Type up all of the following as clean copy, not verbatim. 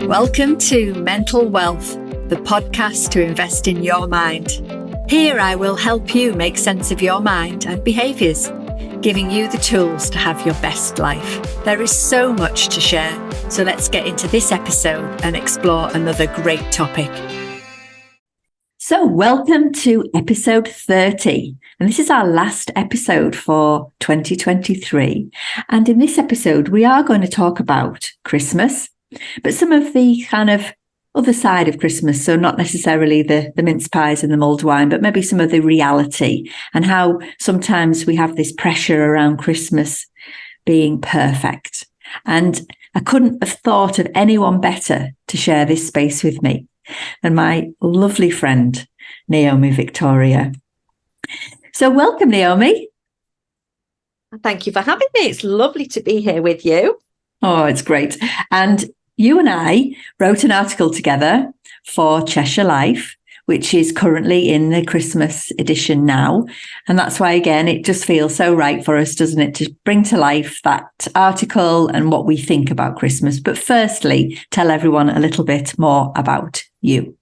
Welcome to Mental Wealth, the podcast to invest in your mind. Here I will help you make sense of your mind and behaviours, giving you the tools to have your best life. There is so much to share, so let's get into this episode and explore another great topic. So welcome to episode 30. And this is our last episode for 2023. And in this episode, we are going to talk about Christmas, but some of the kind of other side of Christmas. So not necessarily the mince pies and the mulled wine, but maybe some of the reality and how sometimes we have this pressure around Christmas being perfect. And I couldn't have thought of anyone better to share this space with me than my lovely friend, Naomi Victoria. So welcome, Naomi. Thank you for having me. It's lovely to be here with you. Oh, it's great. And you and I wrote an article together for Cheshire Life, which is currently in the Christmas edition now. And that's why, again, it just feels so right for us, doesn't it, to bring to life that article and what we think about Christmas. But firstly, tell everyone a little bit more about you.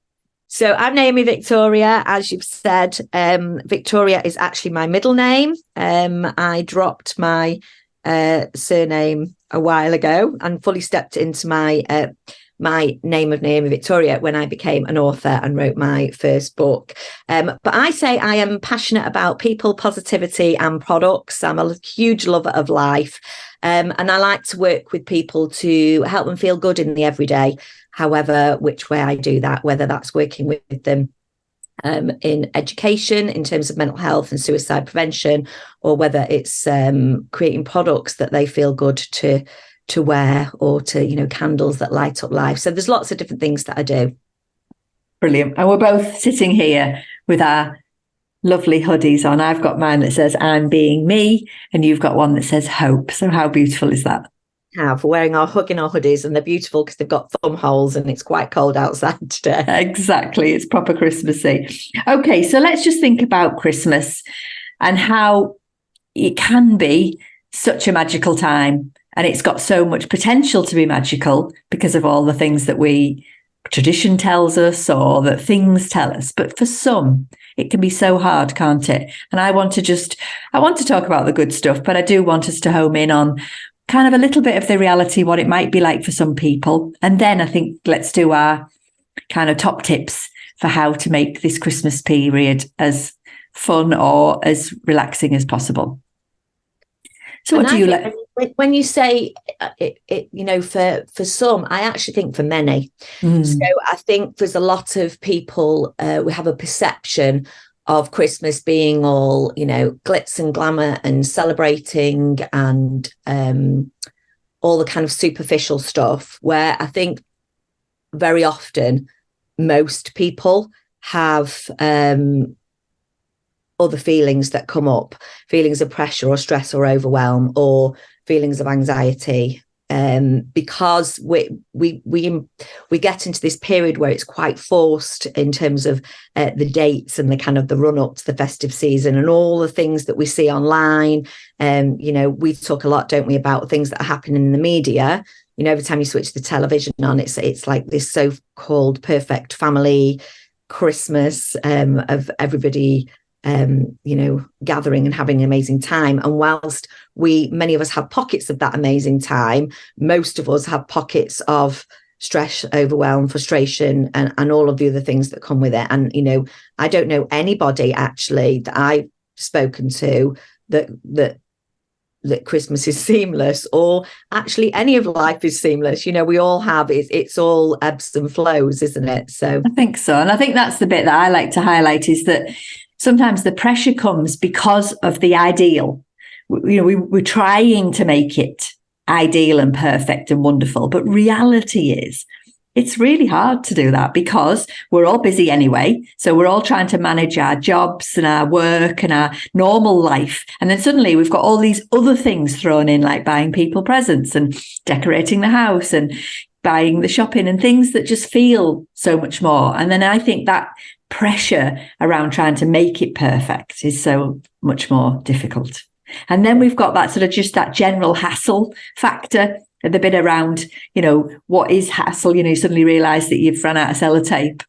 So I'm Naomi Victoria. As you've said, Victoria is actually my middle name. I dropped my surname a while ago and fully stepped into my name of Naomi Victoria when I became an author and wrote my first book. But I say I am passionate about people, positivity and products. I'm a huge lover of life. And I like to work with people to help them feel good in the everyday, however, which way I do that, whether that's working with them in education in terms of mental health and suicide prevention, or whether it's creating products that they feel good to wear, or to, candles that light up life. So there's lots of different things that I do. Brilliant. And we're both sitting here with our lovely hoodies on. I've got mine that says I'm being me, and you've got one that says hope. So how beautiful is that? We're wearing our hoodies, and they're beautiful because they've got thumb holes and it's quite cold outside today. Exactly. It's proper Christmassy. Okay, so let's just think about Christmas and how it can be such a magical time. And it's got so much potential to be magical because of all the things that tradition tells us or that things tell us. But for some, it can be so hard, can't it? And I want to talk about the good stuff, but I do want us to home in on kind of a little bit of the reality, what it might be like for some people. And then I think let's do our kind of top tips for how to make this Christmas period as fun or as relaxing as possible. So what do you like? When you say for some, I actually think for many. So I think there's a lot of people, we have a perception of Christmas being all, glitz and glamour and celebrating and all the kind of superficial stuff, where I think very often most people have other feelings that come up, feelings of pressure or stress or overwhelm or feelings of anxiety, because we get into this period where it's quite forced in terms of the dates and the kind of the run up to the festive season and all the things that we see online. We talk a lot, don't we, about things that are happening in the media. Every time you switch the television on, it's like this so-called perfect family Christmas of everybody gathering and having an amazing time. And whilst many of us have pockets of that amazing time, most of us have pockets of stress, overwhelm, frustration, and all of the other things that come with it. And, I don't know anybody actually that I've spoken to that Christmas is seamless, or actually any of life is seamless. We all have it's all ebbs and flows, isn't it? So I think so. And I think that's the bit that I like to highlight, is that sometimes the pressure comes because of the ideal. We're trying to make it ideal and perfect and wonderful. But reality is, it's really hard to do that because we're all busy anyway. So we're all trying to manage our jobs and our work and our normal life. And then suddenly we've got all these other things thrown in, like buying people presents and decorating the house and buying the shopping and things that just feel so much more. And then I think that pressure around trying to make it perfect is so much more difficult. And then we've got that sort of just that general hassle factor the bit around, what is hassle? You suddenly realise that you've run out of sellotape,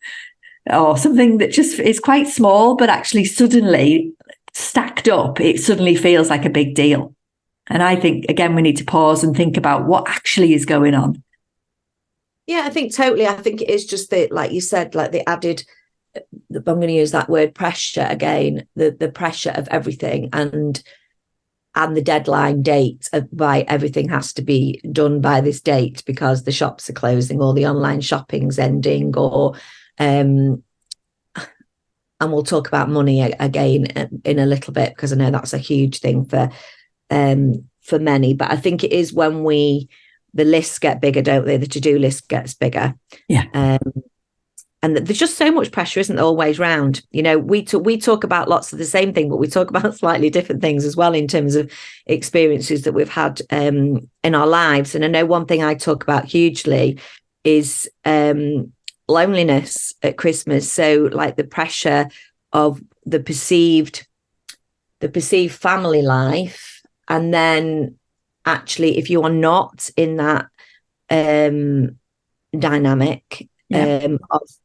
or something that just is quite small, but actually suddenly stacked up, it suddenly feels like a big deal. And I think, again, we need to pause and think about what actually is going on. Yeah, I think totally. I think it is just that, like you said, like the added, I'm going to use that word pressure again, the pressure of everything and the deadline date of by everything has to be done by this date because the shops are closing or the online shopping's ending, or and we'll talk about money again in a little bit because I know that's a huge thing for many. But I think it is when the lists get bigger, don't they? The to-do list gets bigger. Yeah. And there's just so much pressure, isn't there, always round? We talk about lots of the same thing, but we talk about slightly different things as well in terms of experiences that we've had in our lives. And I know one thing I talk about hugely is loneliness at Christmas. So like the pressure of the perceived family life, and then actually if you are not in that dynamic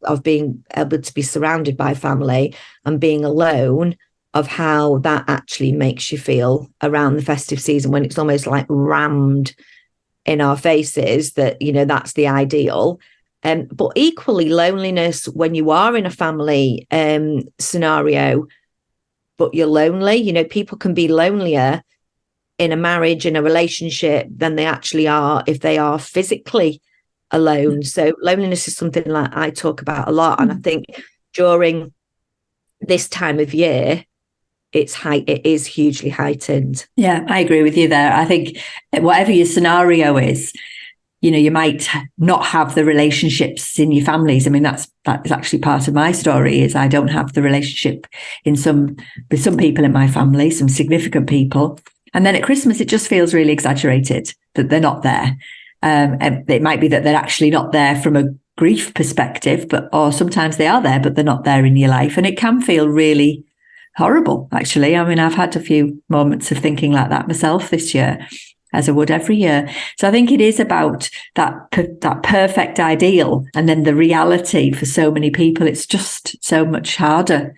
of being able to be surrounded by family and being alone, of how that actually makes you feel around the festive season when it's almost like rammed in our faces that that's the ideal. But equally loneliness when you are in a family scenario but you're lonely. People can be lonelier in a marriage, in a relationship, than they actually are if they are physically alone. So loneliness is something like I talk about a lot. And I think during this time of year, it is hugely heightened. Yeah, I agree with you there. I think whatever your scenario is, you might not have the relationships in your families. I mean, that is actually part of my story, is I don't have the relationship with some people in my family, some significant people. And then at Christmas, it just feels really exaggerated that they're not there. And it might be that they're actually not there from a grief perspective, or sometimes they are there, but they're not there in your life. And it can feel really horrible, actually. I mean, I've had a few moments of thinking like that myself this year, as I would every year. So I think it is about that perfect ideal, and then the reality for so many people. It's just so much harder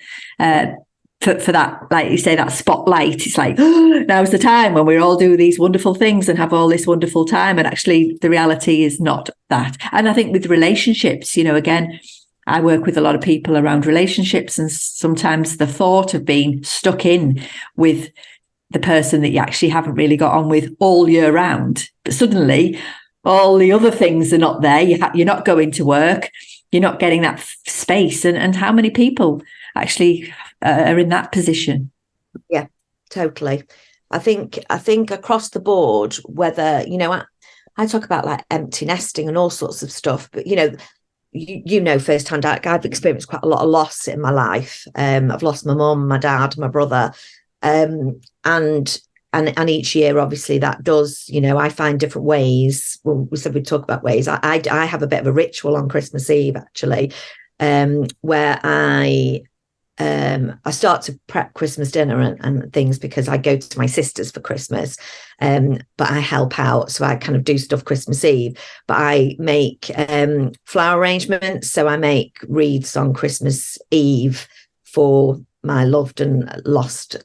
for that, like you say, that spotlight. It's like, now's the time when we all do these wonderful things and have all this wonderful time. And actually, the reality is not that. And I think with relationships, again, I work with a lot of people around relationships, and sometimes the thought of being stuck in with the person that you actually haven't really got on with all year round, but suddenly all the other things are not there. You're not going to work. You're not getting that space. And how many people actually are in that position? Yeah, totally. I think across the board, whether, I talk about like empty nesting and all sorts of stuff, but, firsthand, I've experienced quite a lot of loss in my life. I've lost my mum, my dad, my brother. And each year, obviously, that does, I find different ways. Well, we said we'd talk about ways. I have a bit of a ritual on Christmas Eve, actually, where I start to prep Christmas dinner and things, because I go to my sister's for Christmas, but I help out. So I kind of do stuff Christmas Eve, but I make flower arrangements. So I make wreaths on Christmas Eve for my loved and lost,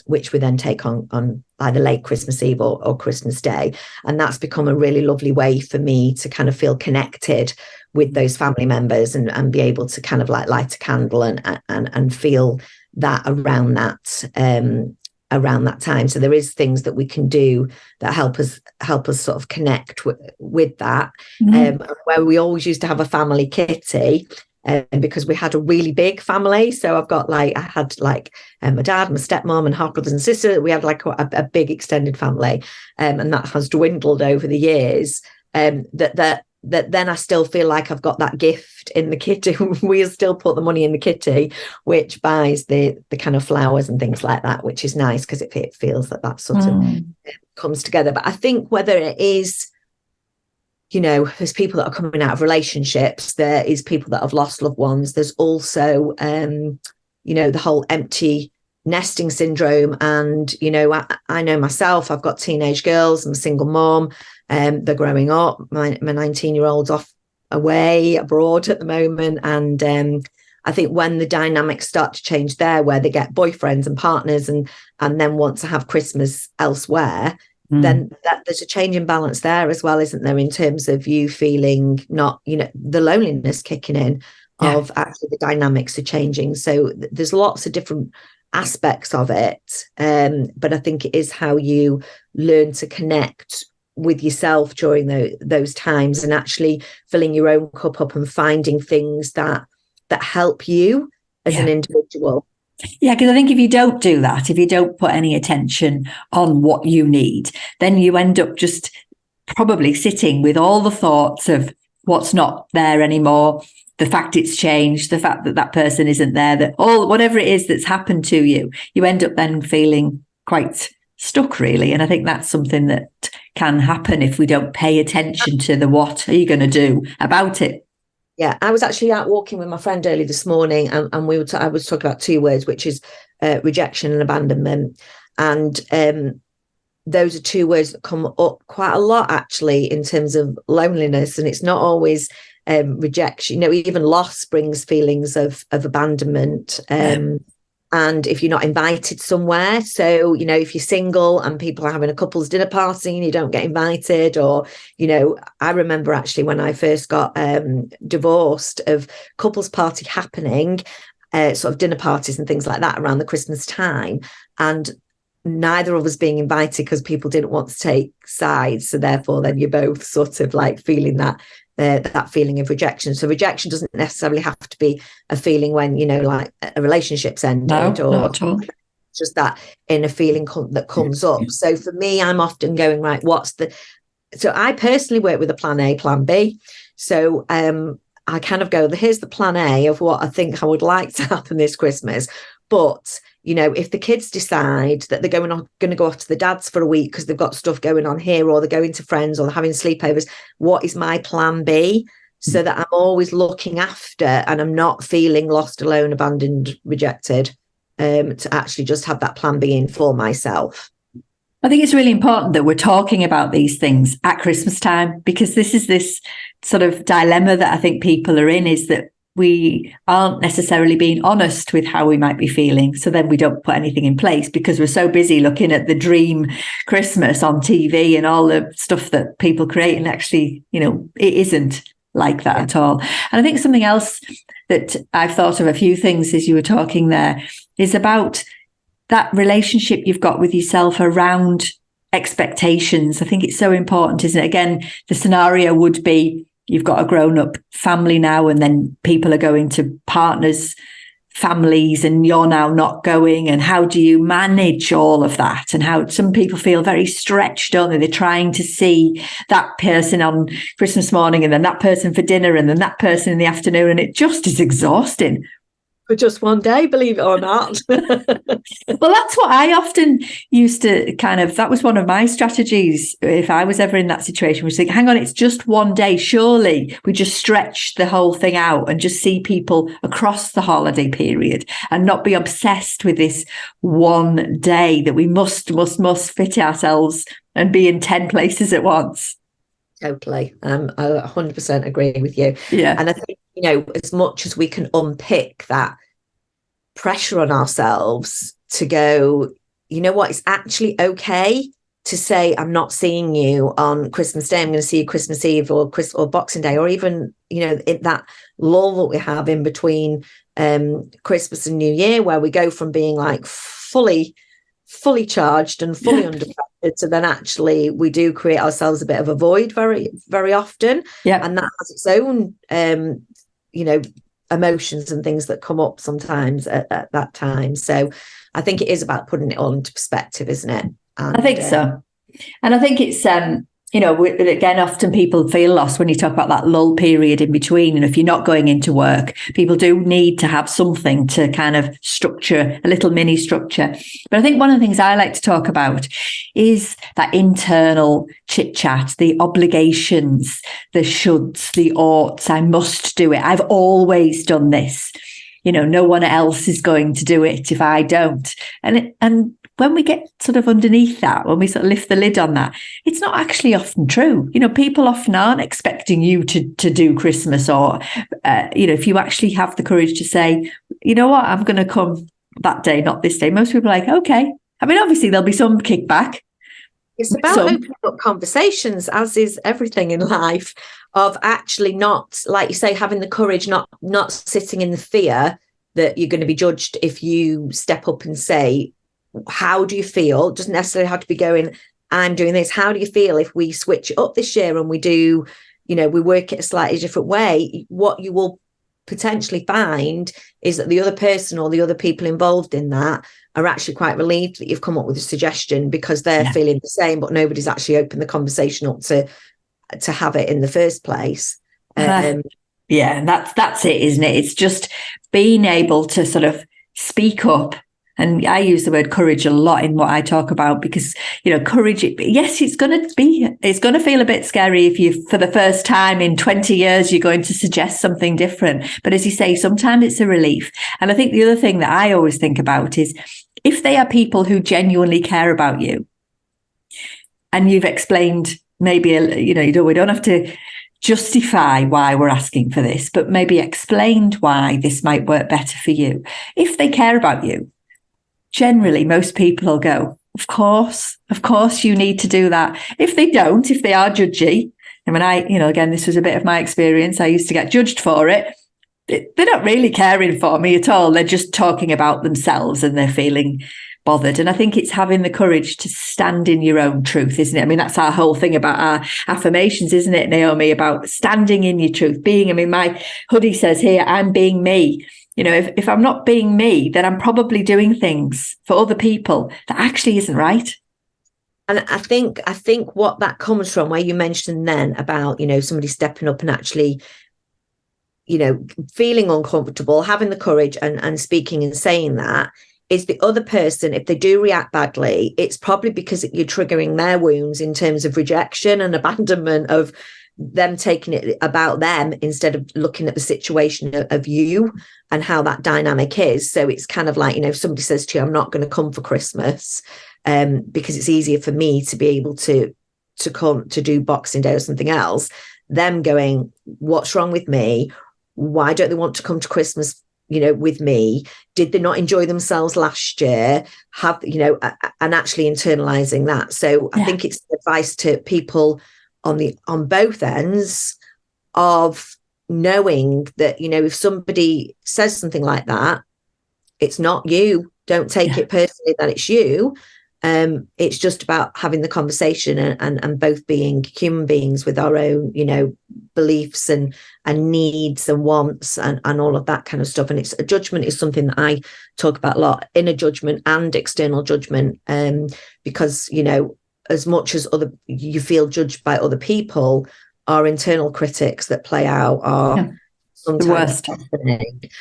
which we then take on either late Christmas Eve or Christmas Day. And that's become a really lovely way for me to kind of feel connected with those family members and be able to kind of like light a candle and feel that around that time. So there is things that we can do that help us sort of connect with that. Where we always used to have a family kitty, because we had a really big family. So I had my dad, my stepmom, and half brothers and sisters. We had like a big extended family, and that has dwindled over the years. That then I still feel like I've got that gift in the kitty. We still put the money in the kitty, which buys the kind of flowers and things like that, which is nice because it feels that sort of comes together. But I think whether it is, there's people that are coming out of relationships, there is people that have lost loved ones. There's also, the whole empty nesting syndrome. And, I know myself, I've got teenage girls, I'm a single mom, they're growing up. My 19-year-old's off away abroad at the moment. And I think when the dynamics start to change there, where they get boyfriends and partners and then want to have Christmas elsewhere, then there's a change in balance there as well, isn't there, in terms of you feeling not, the loneliness kicking in of actually the dynamics are changing. So there's lots of different aspects of it. But I think it is how you learn to connect with yourself during those times, and actually filling your own cup up and finding things that help you as an individual. Yeah, because I think if you don't do that, if you don't put any attention on what you need, then you end up just probably sitting with all the thoughts of what's not there anymore, the fact it's changed, the fact that person isn't there, that whatever it is that's happened to you, you end up then feeling quite stuck, really. And I think that's something that can happen if we don't pay attention to the what are you going to do about it. Yeah, I was actually out walking with my friend early this morning, and I was talking about two words, which is rejection and abandonment. And those are two words that come up quite a lot, actually, in terms of loneliness. And it's not always rejection. Even loss brings feelings of abandonment. And if you're not invited somewhere, so, if you're single and people are having a couple's dinner party and you don't get invited, or, I remember actually when I first got divorced, of couple's party happening, sort of dinner parties and things like that around the Christmas time, and neither of us being invited because people didn't want to take sides. So therefore, then you're both sort of like feeling that feeling of rejection. So rejection doesn't necessarily have to be a feeling when, like a relationship's ended, or not at all. Just that inner feeling that comes up. So for me, I'm often going, right, so I personally work with a plan A, plan B. So I kind of go, here's the plan A of what I think I would like to happen this Christmas. But, if the kids decide that they're going to go off to the dad's for a week because they've got stuff going on here, or they're going to friends, or they're having sleepovers, what is my plan B? So that I'm always looking after and I'm not feeling lost, alone, abandoned, rejected, to actually just have that plan B in for myself. I think it's really important that we're talking about these things at Christmas time, because this is this sort of dilemma that I think people are in, is that we aren't necessarily being honest with how we might be feeling. So then we don't put anything in place because we're so busy looking at the dream Christmas on TV and all the stuff that people create. And actually, it isn't like that at all. And I think something else that I've thought of, a few things as you were talking there, is about that relationship you've got with yourself around expectations. I think it's so important, isn't it? Again, the scenario would be, you've got a grown-up family now, and then people are going to partners' families, and you're now not going. And how do you manage all of that? And how some people feel very stretched, don't they? They're trying to see that person on Christmas morning, and then that person for dinner, and then that person in the afternoon. And it just is exhausting. For just one day, believe it or not. Well, that's what I often used to that was one of my strategies if I was ever in that situation, was think, hang on, it's just one day. Surely we just stretch the whole thing out and just see people across the holiday period, and not be obsessed with this one day that we must fit ourselves and be in 10 places at once. Totally. I 100% agree with you. Yeah. And I think, as much as we can unpick that pressure on ourselves to go, what, it's actually okay to say, I'm not seeing you on Christmas Day, I'm going to see you Christmas Eve or Boxing Day, or even, that lull that we have in between Christmas and New Year, where we go from being like fully charged and fully under pressure to then actually we do create ourselves a bit of a void very, very often. Yeah. And that has its own, emotions and things that come up sometimes at that time. So I think it is about putting it all into perspective, isn't it? And, I think so. And I think it's, again, often people feel lost when you talk about that lull period in between. And if you're not going into work, people do need to have something to kind of structure, a little mini structure. But I think one of the things I like to talk about is that internal chit chat, the obligations, the shoulds, the oughts. I must do it. I've always done this. no one else is going to do it if I don't. And when we get sort of underneath that, when we sort of lift the lid on that, it's not actually often true. People often aren't expecting you to do Christmas, or, if you actually have the courage to say, you know what, I'm going to come that day, not this day. Most people are like, okay. I mean, obviously there'll be some kickback. It's about opening up conversations, as is everything in life, of actually not, like you say, having the courage, not sitting in the fear that you're going to be judged if you step up and say, how do you feel? It doesn't necessarily have to be going, I'm doing this. How do you feel if we switch it up this year and we do, we work it a slightly different way? What you will potentially find is that the other person or the other people involved in that are actually quite relieved that you've come up with a suggestion, because they're feeling the same, but nobody's actually opened the conversation up to have it in the first place. And that's it, isn't it? It's just being able to sort of speak up. And I use the word courage a lot in what I talk about, because, courage, yes, it's going to feel a bit scary if you, for the first time in 20 years, you're going to suggest something different. But as you say, sometimes it's a relief. And I think the other thing that I always think about is, if they are people who genuinely care about you, and you've explained maybe, we don't have to justify why we're asking for this, but maybe explained why this might work better for you. If they care about you, generally, most people will go, of course, you need to do that. If they don't, if they are judgy, and when again, this was a bit of my experience, I used to get judged for it. They're not really caring for me at all. They're just talking about themselves and they're feeling bothered. And I think it's having the courage to stand in your own truth, isn't it? I mean, that's our whole thing about our affirmations, isn't it, Naomi? About standing in your truth, my hoodie says here, I'm being me. If I'm not being me, then I'm probably doing things for other people that actually isn't right. And I think what that comes from, where you mentioned then about, somebody stepping up and actually, feeling uncomfortable, having the courage and speaking and saying that, is the other person, if they do react badly, it's probably because you're triggering their wounds in terms of rejection and abandonment, of them taking it about them instead of looking at the situation of you and how that dynamic is. So it's kind of like, if somebody says to you, I'm not going to come for Christmas because it's easier for me to be able to come to do Boxing Day or something else, them going, what's wrong with me? Why don't they want to come to Christmas, with me? Did they not enjoy themselves last year? And actually internalizing that. So I think it's advice to people on both ends of knowing that, if somebody says something like that, it's not you. Don't take it personally that it's you. It's just about having the conversation and both being human beings with our own, beliefs and needs and wants and all of that kind of stuff. And it's a judgment is something that I talk about a lot, inner judgment and external judgment, because, as much as you feel judged by other people, our internal critics that play out are sometimes the worst.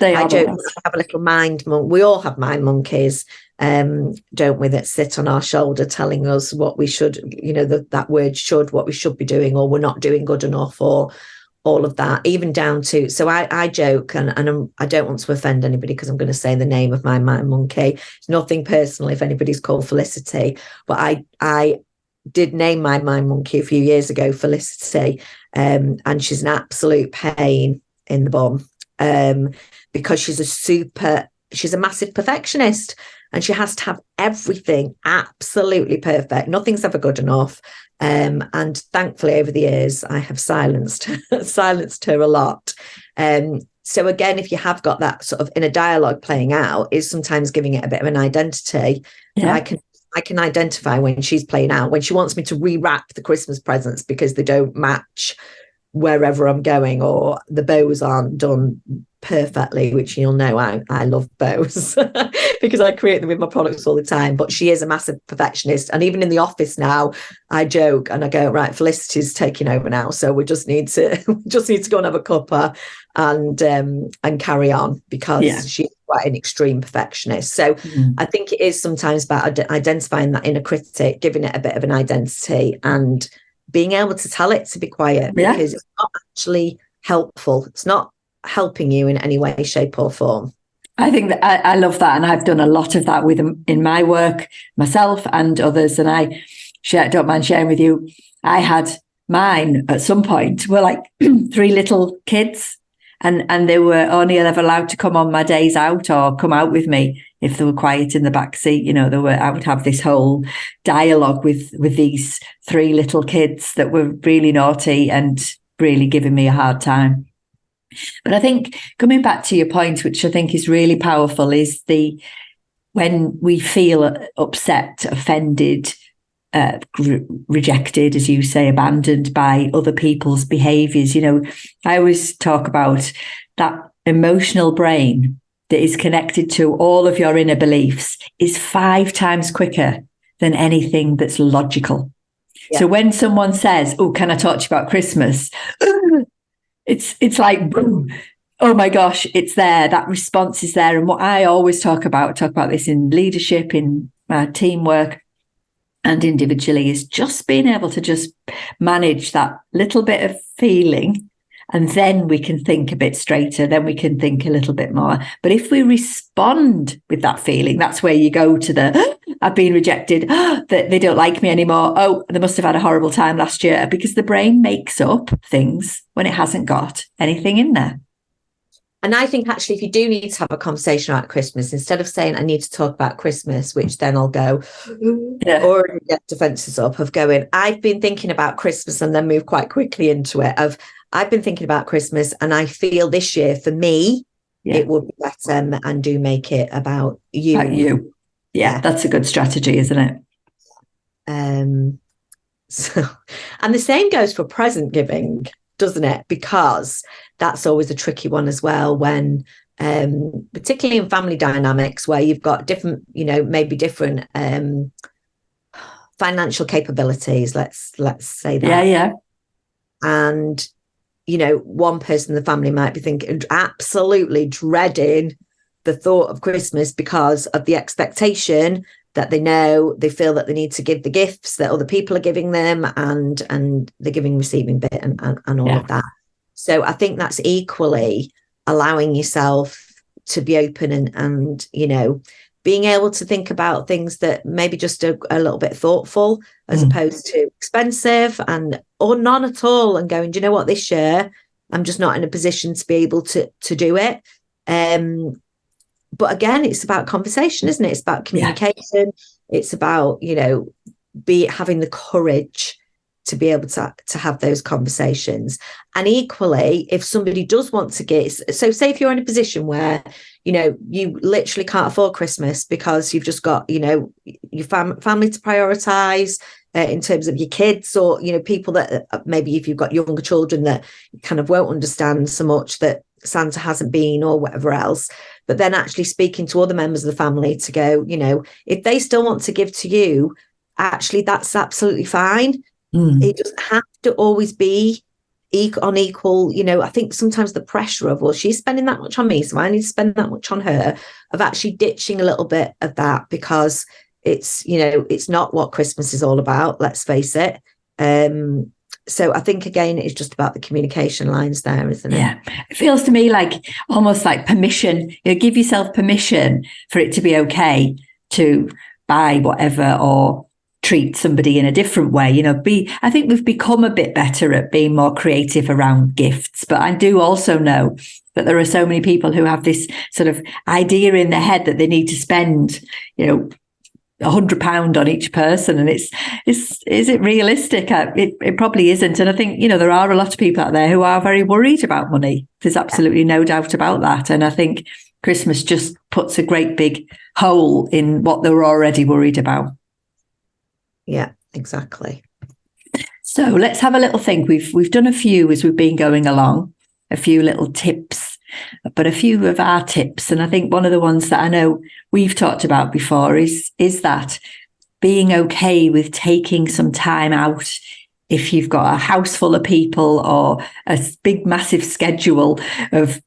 They are I have a little mind monk. We all have mind monkeys, don't we, that sit on our shoulder telling us what we should, that word should, what we should be doing, or we're not doing good enough, or all of that, even down to, so I joke, and I don't want to offend anybody because I'm going to say the name of my mind monkey. It's nothing personal if anybody's called Felicity, but I did name my mind monkey a few years ago Felicity, and she's an absolute pain in the bum, because she's a massive perfectionist, and she has to have everything absolutely perfect. Nothing's ever good enough. And thankfully over the years I have silenced her a lot. So again, if you have got that sort of inner dialogue playing out, is sometimes giving it a bit of an identity. I can identify when she's playing out, when she wants me to rewrap the Christmas presents because they don't match wherever I'm going, or the bows aren't done perfectly, which you'll know I love bows because I create them with my products all the time. But she is a massive perfectionist, and even in the office now, I joke and I go, right, Felicity's taking over now, so we just need to go and have a cuppa and carry on, because she's quite an extreme perfectionist. So I think it is sometimes about identifying that inner critic, giving it a bit of an identity, and being able to tell it to be quiet, because it's not actually helpful. It's not helping you in any way, shape or form. I think that I love that. And I've done a lot of that in my work, myself and others. And I don't mind sharing with you, I had mine at some point were like 3 little kids, and they were only ever allowed to come on my days out or come out with me if they were quiet in the back seat. I would have this whole dialogue with these 3 little kids that were really naughty and really giving me a hard time. But I think coming back to your point, which I think is really powerful, is when we feel upset, offended, rejected, as you say, abandoned by other people's behaviors. I always talk about that emotional brain that is connected to all of your inner beliefs is 5 times quicker than anything that's logical. Yeah. So when someone says, "Oh, can I talk to you about Christmas?" It's like, boom. Oh my gosh, it's there. That response is there. And what I always talk about this in leadership, in teamwork, and individually, is just being able to just manage that little bit of feeling, and then we can think a bit straighter, then we can think a little bit more. But if we respond with that feeling, that's where you go to the, I've been rejected, that they don't like me anymore, oh, they must have had a horrible time last year, because the brain makes up things when it hasn't got anything in there. And I think actually, if you do need to have a conversation about Christmas, instead of saying I need to talk about Christmas, which then I'll go, or get defenses up of going, I've been thinking about Christmas, and then move quite quickly into it of, I've been thinking about Christmas, and I feel this year for me, it would be better, and do make it about you. About you. Yeah, that's a good strategy, isn't it? So, and the same goes for present giving, doesn't it? Because that's always a tricky one as well, when particularly in family dynamics where you've got different, maybe different financial capabilities, let's say that. Yeah. And one person in the family might be thinking, absolutely dreading the thought of Christmas because of the expectation that they feel that they need to give the gifts that other people are giving them, and the giving receiving bit and all of that. So I think that's equally allowing yourself to be open and being able to think about things that maybe just a little bit thoughtful, as opposed to expensive or none at all, and going, do you know what, this year I'm just not in a position to be able to do it. But again, it's about conversation, isn't it? It's about communication. Yeah. It's about, having the courage to be able to have those conversations. And equally, if somebody does want to give, so say if you're in a position where, you literally can't afford Christmas because you've just got, your family to prioritize in terms of your kids, or, people that maybe if you've got younger children that kind of won't understand so much that Santa hasn't been or whatever else. But then actually speaking to other members of the family to go, if they still want to give to you, actually, that's absolutely fine. It doesn't have to always be on equal, I think sometimes the pressure of, well, she's spending that much on me, so I need to spend that much on her, of actually ditching a little bit of that, because it's, it's not what Christmas is all about, let's face it. So I think, again, it's just about the communication lines there, isn't it? Yeah. It feels to me like almost like permission. Give yourself permission for it to be okay to buy whatever or treat somebody in a different way. I think we've become a bit better at being more creative around gifts. But I do also know that there are so many people who have this sort of idea in their head that they need to spend, £100 on each person, and is it realistic? It probably isn't. And I think there are a lot of people out there who are very worried about money. There's absolutely no doubt about that. And I think Christmas just puts a great big hole in what they were already worried about. Yeah, exactly. So let's have a little think. We've done a few as we've been going along, a few little tips, but a few of our tips. And I think one of the ones that I know we've talked about before is that being okay with taking some time out. If you've got a house full of people or a big, massive schedule of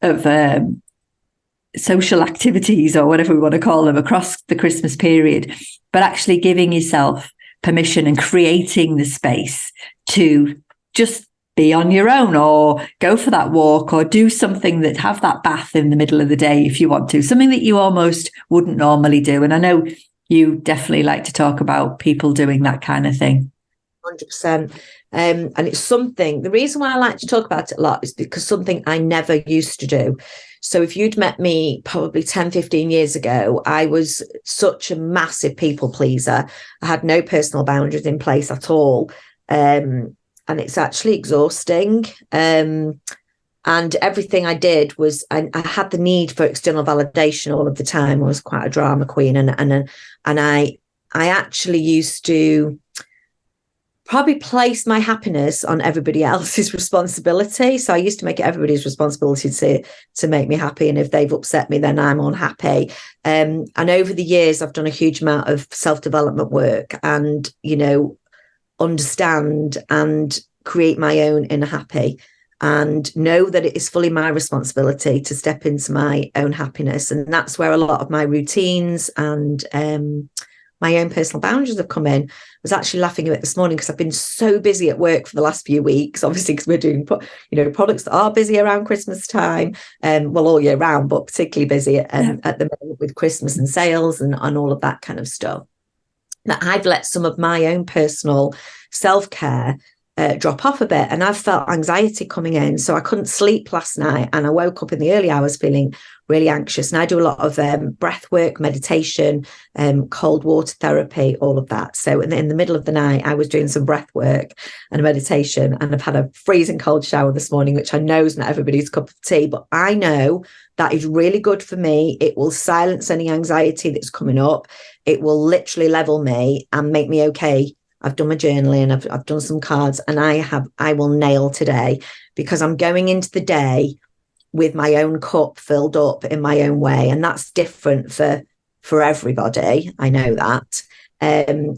social activities or whatever we want to call them across the Christmas period, but actually giving yourself permission and creating the space to just be on your own, or go for that walk, or do something that have that bath in the middle of the day if you want to, something that you almost wouldn't normally do. And I know you definitely like to talk about people doing that kind of thing. 100%. And it's something, the reason why I like to talk about it a lot is because something I never used to do. So if you'd met me probably 10, 15 years ago, I was such a massive people pleaser. I had no personal boundaries in place at all. And it's actually exhausting. And everything I did was, I had the need for external validation all of the time. I was quite a drama queen. And I actually used to probably place my happiness on everybody else's responsibility. So I used to make it everybody's responsibility to make me happy. And if they've upset me, then I'm unhappy. And over the years, I've done a huge amount of self-development work and, understand and create my own inner happy, and know that it is fully my responsibility to step into my own happiness. And that's where a lot of my routines and my own personal boundaries have come in. I was actually laughing a bit this morning because I've been so busy at work for the last few weeks, obviously because we're doing products that are busy around Christmas time, all year round, but particularly busy at the moment with Christmas and sales and all of that kind of stuff, that I've let some of my own personal self-care drop off a bit, and I've felt anxiety coming in. So I couldn't sleep last night, and I woke up in the early hours feeling really anxious. And I do a lot of breath work, meditation, cold water therapy, all of that. So in the middle of the night, I was doing some breath work and meditation, and I've had a freezing cold shower this morning, which I know is not everybody's cup of tea, but I know that is really good for me. It will silence any anxiety that's coming up. It will literally level me and make me okay. I've done my journaling, I've done some cards, and I will nail today, because I'm going into the day with my own cup filled up in my own way. And that's different for everybody. I know that.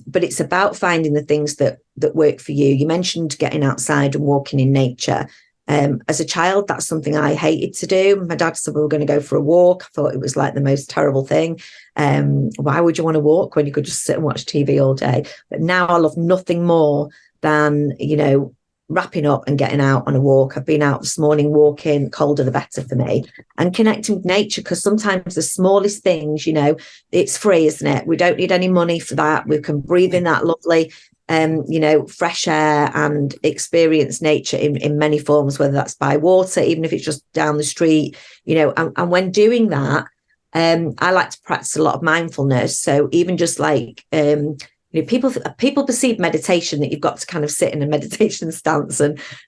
But it's about finding the things that work for you. You mentioned getting outside and walking in nature. As a child, that's something I hated to do. My dad said we were going to go for a walk. I thought it was like the most terrible thing. Why would you want to walk when you could just sit and watch TV all day? But now I love nothing more than, wrapping up and getting out on a walk. I've been out this morning walking, colder the better for me, and connecting with nature, because sometimes the smallest things, it's free, isn't it? We don't need any money for that. We can breathe in that lovely fresh air and experience nature in many forms, whether that's by water, even if it's just down the street, and when doing that, I like to practice a lot of mindfulness. So even just like, people perceive meditation that you've got to kind of sit in a meditation stance.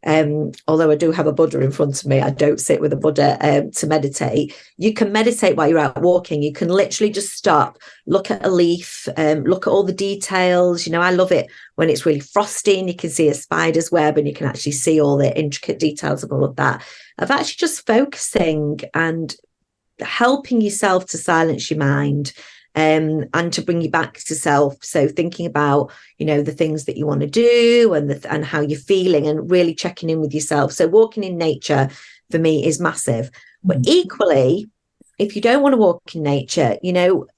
And although I do have a Buddha in front of me, I don't sit with a Buddha to meditate. You can meditate while you're out walking. You can literally just stop, look at a leaf, look at all the details. I love it when it's really frosty and you can see a spider's web and you can actually see all the intricate details of all of that. Of actually just focusing and helping yourself to silence your mind. And to bring you back to self. So thinking about, the things that you want to do and how you're feeling, and really checking in with yourself. So walking in nature for me is massive. But equally, if you don't want to walk in nature,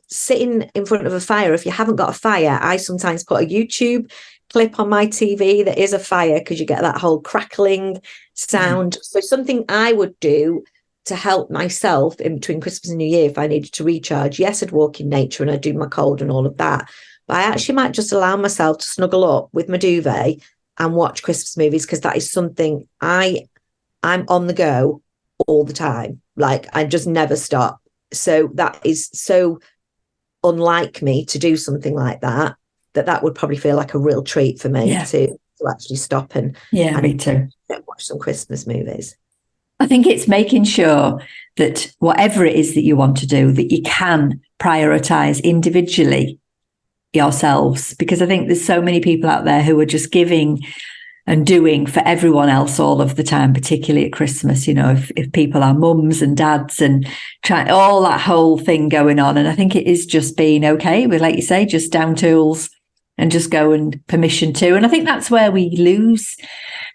sitting in front of a fire, if you haven't got a fire, I sometimes put a YouTube clip on my TV that is a fire, because you get that whole crackling sound. So something I would do to help myself in between Christmas and New Year, if I needed to recharge, yes, I'd walk in nature and I'd do my cold and all of that. But I actually might just allow myself to snuggle up with my duvet and watch Christmas movies, because that is something I'm on the go all the time. Like, I just never stop. So that is so unlike me to do something like that would probably feel like a real treat for me to actually stop and me too. Watch some Christmas movies. I think it's making sure that whatever it is that you want to do, that you can prioritize individually yourselves, because I think there's so many people out there who are just giving and doing for everyone else all of the time, particularly at Christmas. If people are mums and dads and trying all that whole thing going on. And I think it is just being okay with, like you say, just down tools and just go and permission to. And I think that's where we lose,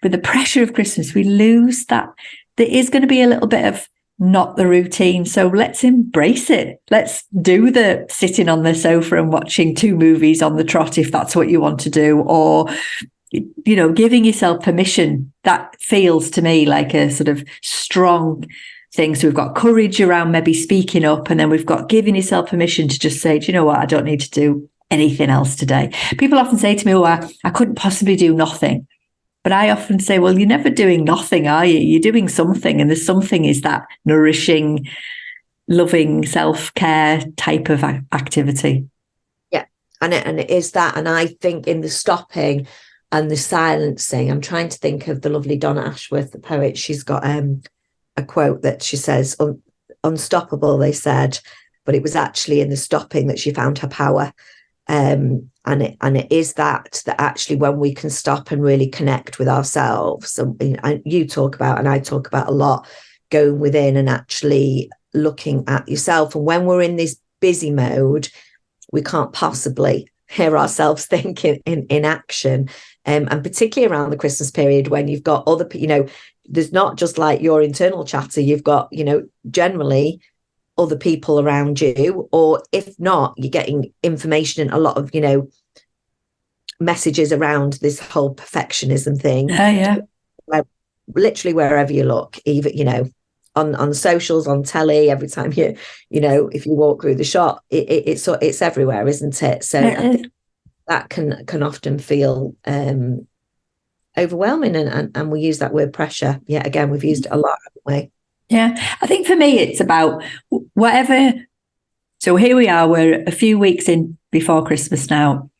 with the pressure of Christmas, we lose that. There is going to be a little bit of not the routine. So let's embrace it. Let's do the sitting on the sofa and watching 2 movies on the trot, if that's what you want to do, or giving yourself permission, that feels to me like a sort of strong thing. So we've got courage around maybe speaking up, and then we've got giving yourself permission to just say, do you know what, I don't need to do anything else today. People often say to me, I couldn't possibly do nothing. But I often say, well, you're never doing nothing, are you? You're doing something, and the something is that nourishing, loving self-care type of activity. Yeah, and it is that. And I think in the stopping and the silencing, I'm trying to think of the lovely Donna Ashworth, the poet. She's got a quote that she says, unstoppable, they said, but it was actually in the stopping that she found her power. And it is that actually when we can stop and really connect with ourselves, and you talk about, and I talk about a lot, going within and actually looking at yourself. And when we're in this busy mode, we can't possibly hear ourselves think in action. And particularly around the Christmas period, when you've got other, there's not just like your internal chatter, you've got, generally other people around you, or if not, you're getting information and a lot of, messages around this whole perfectionism thing. Yeah. Literally wherever you look, even, on socials, on telly, every time if you walk through the shop, it's everywhere, isn't it? So I think that can often feel overwhelming, and we use that word pressure. Yeah, again, we've used it a lot, haven't we? Yeah, I think for me, it's about whatever. So here we are, we're a few weeks in before Christmas now.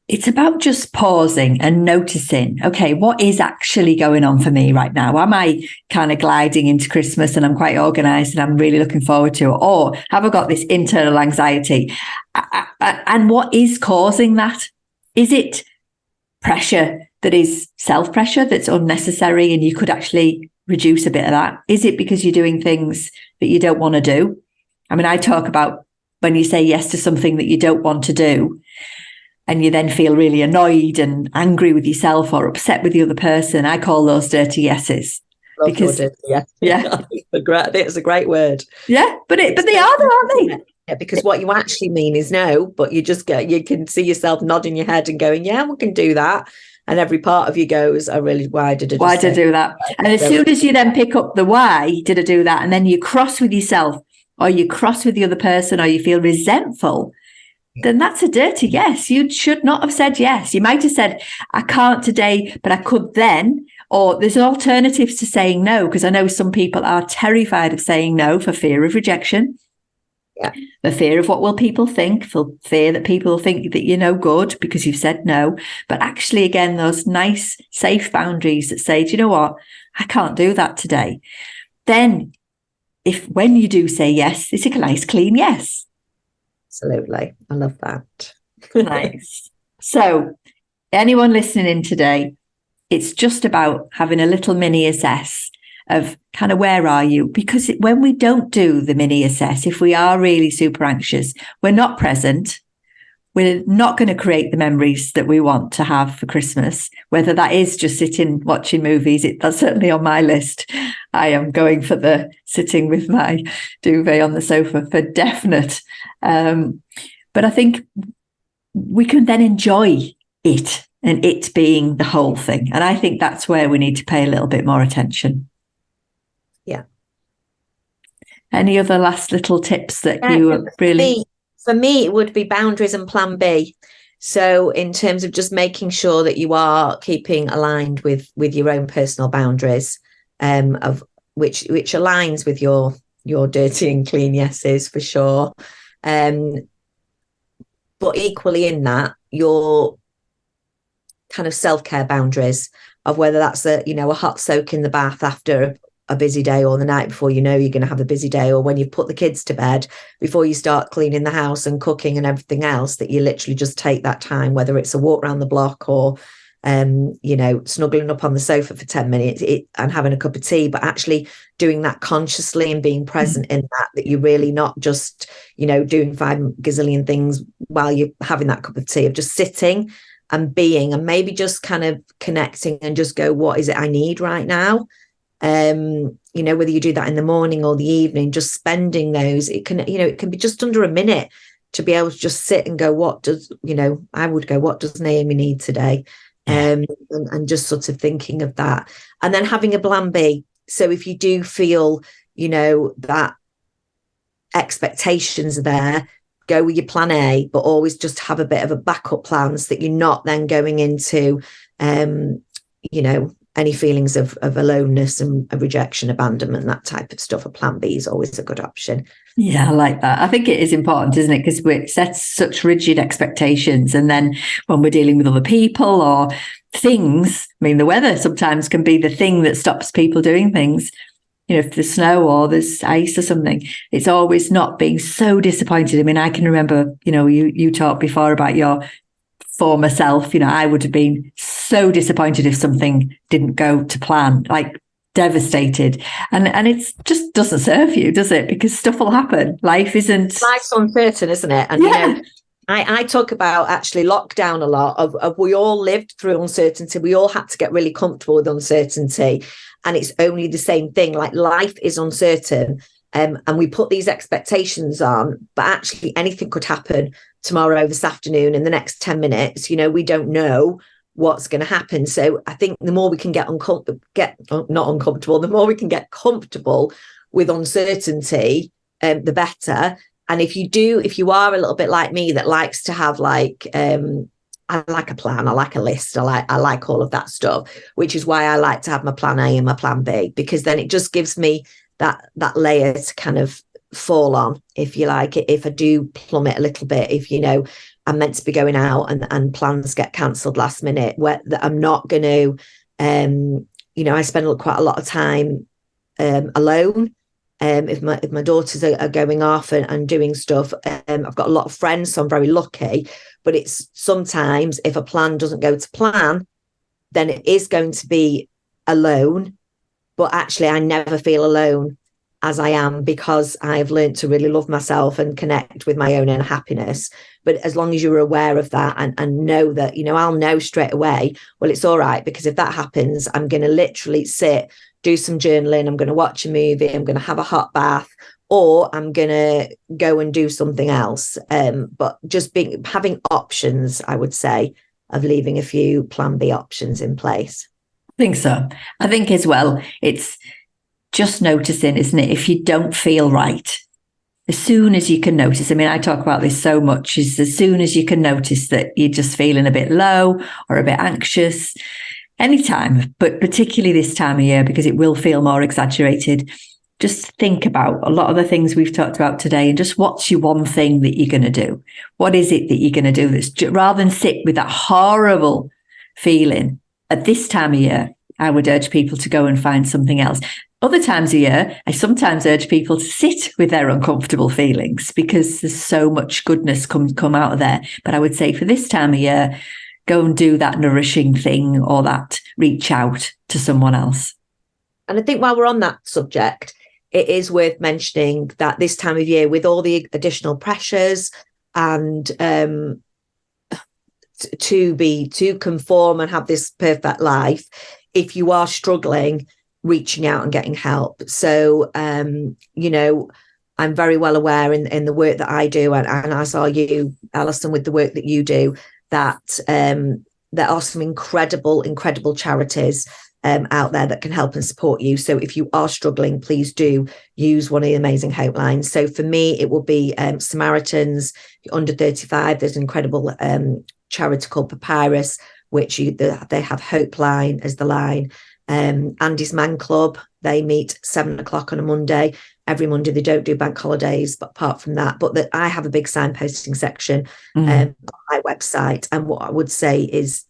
It's about just pausing and noticing, okay, what is actually going on for me right now? Am I kind of gliding into Christmas and I'm quite organized and I'm really looking forward to it? Or have I got this internal anxiety? And what is causing that? Is it pressure that is self-pressure that's unnecessary and you could actually reduce a bit of that? Is it because you're doing things that you don't want to do? I mean, I talk about when you say yes to something that you don't want to do, and you then feel really annoyed and angry with yourself or upset with the other person. I call those dirty yeses. Because yeah, it's a great word. Yeah, but they are though, aren't they? Yeah, because what you actually mean is no, but you can see yourself nodding your head and going, yeah, we can do that. And every part of you goes, why did I do that? And as soon as you then pick up the why did I do that, and then you cross with yourself, or you cross with the other person, or you feel resentful, then that's a dirty yes. You should not have said yes. You might have said, I can't today, but I could then. Or there's alternatives to saying no, because I know some people are terrified of saying no for fear of rejection. Yeah. The fear of what will people think, for fear that people think that you're no good because you've said no. But actually, again, those nice, safe boundaries that say, do you know what? I can't do that today. Then when you do say yes, it's a nice, clean yes. Absolutely. I love that. Nice. So anyone listening in today, it's just about having a little mini assess of kind of where are you? Because when we don't do the mini assess, if we are really super anxious, we're not present. We're not going to create the memories that we want to have for Christmas, whether that is just sitting watching movies. That's certainly on my list. I am going for the sitting with my duvet on the sofa for definite. But I think we can then enjoy it, and it being the whole thing. And I think that's where we need to pay a little bit more attention. Yeah. Any other last little tips that you really... For me, it would be boundaries and plan B. So in terms of just making sure that you are keeping aligned with your own personal boundaries, of which aligns with your dirty and clean yeses for sure. But equally in that, your kind of self-care boundaries of whether that's a hot soak in the bath after a busy day, or the night before you're going to have a busy day, or when you've put the kids to bed before you start cleaning the house and cooking and everything else, that you literally just take that time, whether it's a walk around the block or snuggling up on the sofa for 10 minutes and having a cup of tea, but actually doing that consciously and being present in that you're really not just doing 5 gazillion things while you're having that cup of tea, of just sitting and being, and maybe just kind of connecting and just go, what is it I need right now? Whether you do that in the morning or the evening, just spending those, it can be just under a minute to be able to just sit and go, I would go, what does Naomi need today? And just sort of thinking of that. And then having a plan B. So if you do feel, that expectations are there, go with your plan A, but always just have a bit of a backup plan so that you're not then going into, any feelings of aloneness and rejection, abandonment, that type of stuff. A plan B is always a good option. Yeah, I like that. I think it is important, isn't it? Because we set such rigid expectations. And then when we're dealing with other people or things, I mean, the weather sometimes can be the thing that stops people doing things. If there's snow or there's ice or something, it's always not being so disappointed. I mean, I can remember, you talked before about your former self. I would have been so disappointed if something didn't go to plan, like devastated. And it just doesn't serve you, does it? Because stuff will happen. Life's uncertain, isn't it? And I talk about actually lockdown a lot of we all lived through uncertainty. We all had to get really comfortable with uncertainty. And it's only the same thing, like life is uncertain. And we put these expectations on, but actually anything could happen tomorrow, this afternoon, in the next 10 minutes. We don't know what's going to happen. So I think the more we can the more we can get comfortable with uncertainty, the better. And if you are a little bit like me that likes to have I like a plan, I like a list, I like all of that stuff, which is why I like to have my plan A and my plan B, because then it just gives me that layer to kind of fall on, if you like, if I do plummet a little bit, if I'm meant to be going out and plans get cancelled last minute, where that I'm not going to I spend quite a lot of time alone. If my daughters are going off and doing stuff, I've got a lot of friends, so I'm very lucky. But it's sometimes if a plan doesn't go to plan, then it is going to be alone. But actually, I never feel alone as I am, because I've learned to really love myself and connect with my own inner happiness. But as long as you're aware of that and know that, I'll know straight away, well, it's all right, because if that happens, I'm going to literally sit, do some journaling, I'm going to watch a movie, I'm going to have a hot bath, or I'm going to go and do something else. But just having options, I would say, of leaving a few plan B options in place. I think so. I think as well, it's just noticing, isn't it? If you don't feel right, as soon as you can notice, I mean, I talk about this so much, is as soon as you can notice that you're just feeling a bit low or a bit anxious, anytime, but particularly this time of year, because it will feel more exaggerated, just think about a lot of the things we've talked about today, and just what's your one thing that you're going to do? What is it that you're going to do that's rather than sit with that horrible feeling at this time of year? I would urge people to go and find something else. Other times of year, I sometimes urge people to sit with their uncomfortable feelings, because there's so much goodness come out of there. But I would say for this time of year, go and do that nourishing thing, or that reach out to someone else. And I think while we're on that subject, it is worth mentioning that this time of year, with all the additional pressures and to conform and have this perfect life, if you are struggling, reaching out and getting help. So, I'm very well aware in the work that I do, and as are you, Alison, with the work that you do, that there are some incredible charities out there that can help and support you. So if you are struggling, please do use one of the amazing helplines. So for me, it will be Samaritans. Under 35, there's an incredible charity called Papyrus, which they have Hopeline as the line. Andy's Man Club, they meet 7:00 on a Monday. Every Monday, they don't do bank holidays, but apart from that, I have a big signposting section on my website. And what I would say is,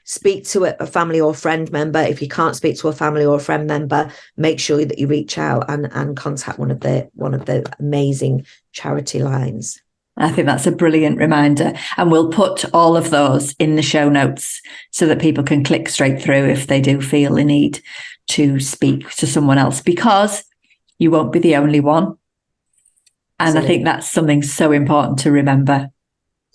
speak to a family or friend member. If you can't speak to a family or a friend member, make sure that you reach out and contact one of the amazing charity lines. I think that's a brilliant reminder. And we'll put all of those in the show notes so that people can click straight through if they do feel the need to speak to someone else, because you won't be the only one. And absolutely. I think that's something so important to remember.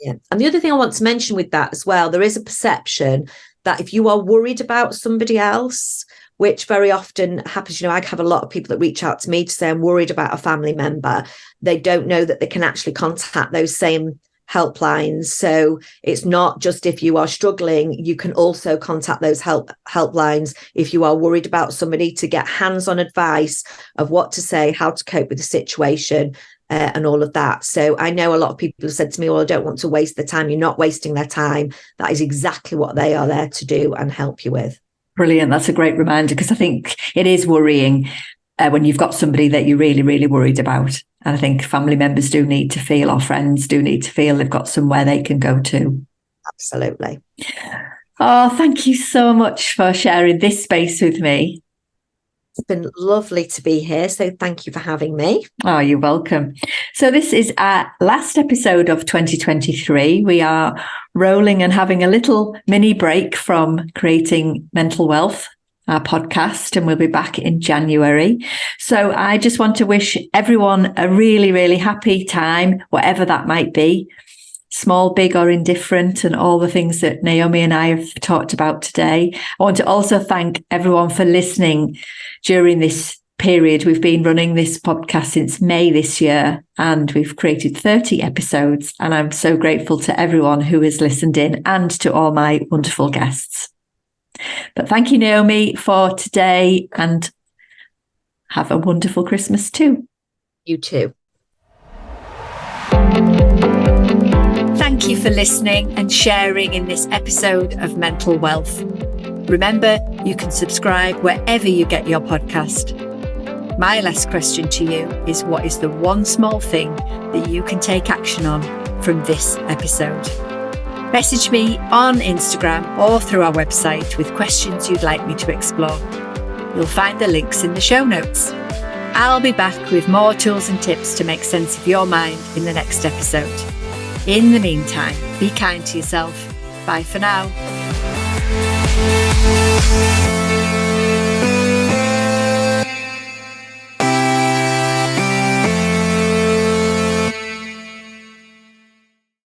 Yeah. And the other thing I want to mention with that as well, there is a perception that if you are worried about somebody else, which very often happens. I have a lot of people that reach out to me to say, I'm worried about a family member. They don't know that they can actually contact those same helplines. So it's not just if you are struggling, you can also contact those helplines if you are worried about somebody, to get hands-on advice of what to say, how to cope with the situation, and all of that. So I know a lot of people have said to me, well, I don't want to waste their time. You're not wasting their time. That is exactly what they are there to do and help you with. Brilliant. That's a great reminder, because I think it is worrying when you've got somebody that you're really, really worried about. And I think family members do need to feel, or friends do need to feel, they've got somewhere they can go to. Absolutely. Oh, thank you so much for sharing this space with me. It's been lovely to be here. So thank you for having me. Oh, you're welcome. So this is our last episode of 2023. We are rolling and having a little mini break from Creating Mental Wealth, our podcast, and we'll be back in January. So I just want to wish everyone a really, really happy time, whatever that might be, small, big, or indifferent, and all the things that Naomi and I have talked about today. I want to also thank everyone for listening during this period. We've been running this podcast since May this year, and we've created 30 episodes. And I'm so grateful to everyone who has listened in, and to all my wonderful guests. But thank you, Naomi, for today, and have a wonderful Christmas too. You too. Thank you for listening and sharing in this episode of Mental Wealth. Remember, you can subscribe wherever you get your podcast. My last question to you is, what is the one small thing that you can take action on from this episode? Message me on Instagram or through our website with questions you'd like me to explore. You'll find the links in the show notes. I'll be back with more tools and tips to make sense of your mind in the next episode. In the meantime, be kind to yourself. Bye for now.